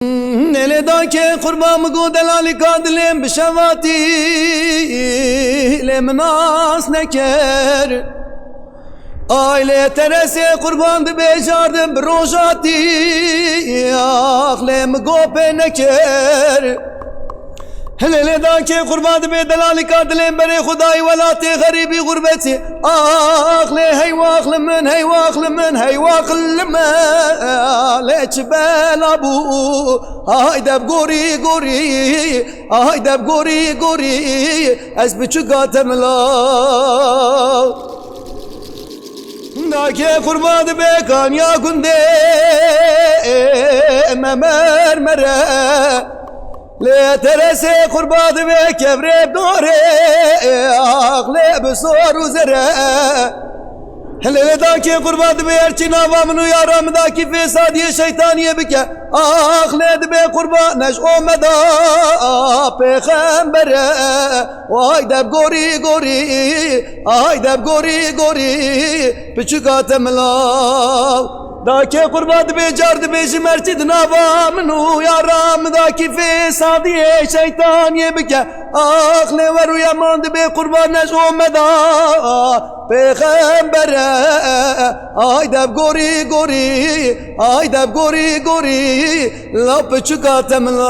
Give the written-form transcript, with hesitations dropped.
Nele da ke kurban go delali kadlem bişevati lemnas neker aile terese kurban de bejardım brojati ahlem gope neker hele da ke kurban de delali kadlem bere khudai wala te garibi gurbeti ahle hey waql men hey waql ma leçbel abu haydab gori haydab gori ez biçugatem la Nake kurban be kanya kunde memer mere le terese kurban be kebre dore akle besor uzere hele da ki kurban be erçin avamını yaram da ki fesadiye şeytaniye bike akle be kurban neş o meda peygambere haydab gori haydab gori küçük atemla da ki kurban be cardı beşi merçidin avamını yaram da ki fesadiye şeytaniye bike akle ve rüyamandı be kurban neş o meda peygambere haydab gori haydab gori la küçük atemla